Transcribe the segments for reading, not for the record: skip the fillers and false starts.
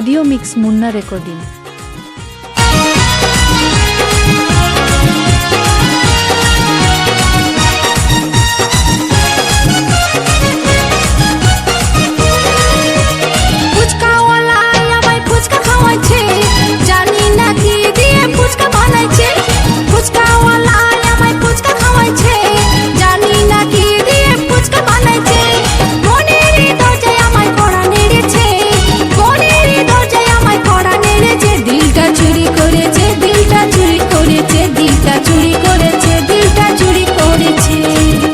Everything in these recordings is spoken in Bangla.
Audio mix Munna recording.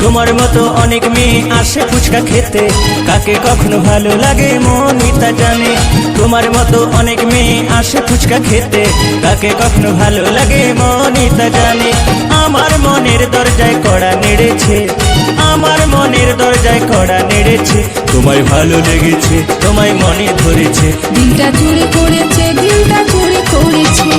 তোমার মতো অনেক মেয়ে আসে ফুচকা খেতে, কাকে কখনো ভালো লাগে মনই তা জানে। তোমার মতো অনেক মেয়ে আসে ফুচকা খেতে, কাকে কখনো ভালো লাগে মনই তা জানে। আমার মনের দরজায় কড়া নেড়েছে, আমার মনের দরজায় কড়া নেড়েছে। তোমায় ভালো লেগেছে, তোমায় মনে ধরেছে, দিলটা চুরি করেছে, দিলটা চুরি করেছে।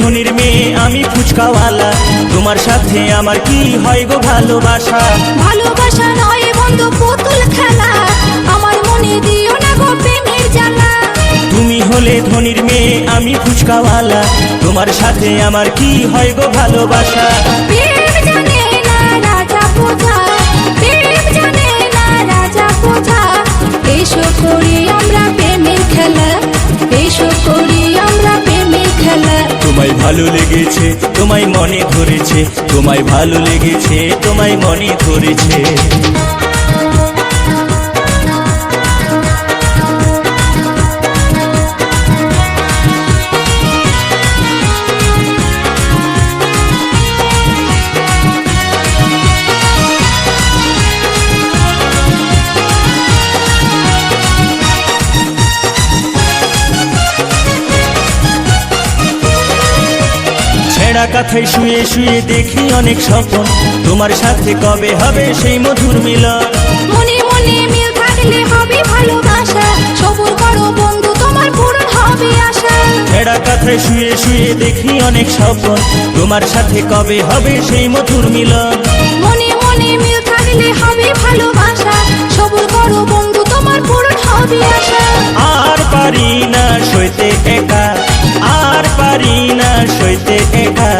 ধনির মেয়ে আমি ফুচকাওয়ালা, তোমার সাথে আমার কি হয় গো ভালোবাসা। ভালোবাসা নয় বন্ধু পুতুল খেলা, আমার মনে দিও না গো প্রেমের জ্বালা। তুমি হলে ধনির মেয়ে আমি ফুচকাওয়ালা, তোমার সাথে আমার কি হয় গো ভালোবাসা। প্রেম জানে না রাজা প্রজা, প্রেম জানে না রাজা প্রজা। এসো করি আমরা প্রেমের খেলা, এসো করি আমরা প্রেমের খেলা। তোমায় ভালো লেগেছে, তোমায় মনে ধরেছে, তোমায় ভালো লেগেছে, তোমায় মনে ধরেছে। ছেঁড়া কাঁথায় শুয়ে শুয়ে দেখি অনেক স্বপ্ন, তোমার সাথে কবে হবে সেই মধুর মিলন। মনে মনে মিল থাকলে হবে ভালোবাসা, সবুর করো বন্ধু তোমার পূরণ হবে আশা। ছেঁড়া কাঁথায় শুয়ে শুয়ে দেখি অনেক স্বপ্ন, তোমার সাথে কবে হবে সেই মধুর মিলন। মনে মনে মিল থাকলে হবে ভালোবাসা, সবুর করো বন্ধু তোমার পূরণ হবে আশা। আর পারি না সইতে একা, আর পারি না সইতে একা।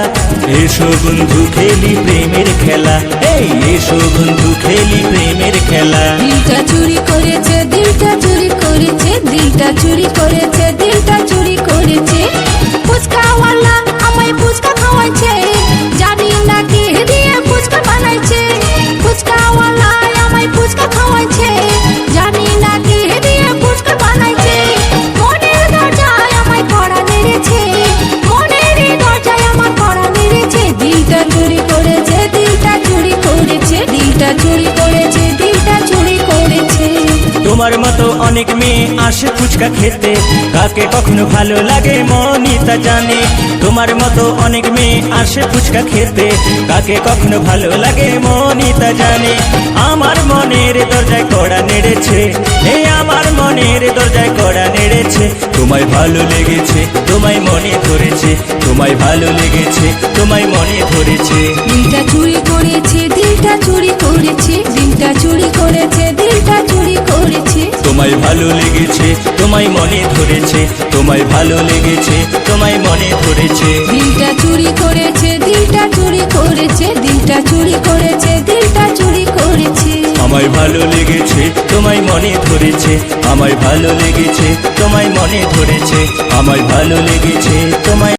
এসো বন্ধু খেলি প্রেমের খেলা, এই এসো বন্ধু খেলি প্রেমের খেলা। দিলটা চুরি করেছে, দিলটা চুরি করেছে, দিলটা চুরি করেছে, দিলটা চুরি করেছে। ফুচকাওয়ালা আমায় ফুচকা খাওয়াইছে, জানি না কে দিয়ে ফুচকা বানাইছে। ফুচকাওয়ালা আমায় ফুচকা খাওয়াইছে, জানি না কে দিয়ে ফুচকা বানাইছে। মনের দরজায় আমায় কড়া নেড়েছে, মনের দরজায় আমার কড়া নেড়েছে। দিলটা চুরি করেছে, দিলটা চুরি করেছে, দিলটা চুরি করেছে, দিলটা চুরি করেছে। তোমার মতো অনেক মেয়ে আসে ফুচকা খেতে, কাকে কখনো ভালো লাগে মনই তা জানে। তোমার মতো অনেক মেয়ে আসে ফুচকা খেতে, কাকে কখনো ভালো লাগে মনই তা জানে। আমার মনের দরজায় কড়া নেড়েছে, এই আমার মনের দরজায় কড়া নেড়েছে। তোমায় ভালো লেগেছে, তোমায় মনে ধরেছে, তোমায় ভালো লেগেছে, তোমায় মনে ধরেছে। দিলটা চুরি করেছে, দিলটা চুরি করেছে, দিলটা চুরি করেছে, দিলটা চুরি করেছে। তোমায় ভালো লেগেছে, তোমায় মনে ধরেছে, তোমায় ভালো লেগেছে, তোমায় মনে ধরেছে। দিলটা চুরি করেছে, দিলটা চুরি করেছে, দিলটা চুরি করেছে, দিলটা চুরি করেছে। আমায় ভালো লেগেছে, তোমায় মনে ধরেছে, আমায় ভালো লেগেছে, তোমায় মনে ধরেছে, আমায় ভালো লেগেছে, তোমায়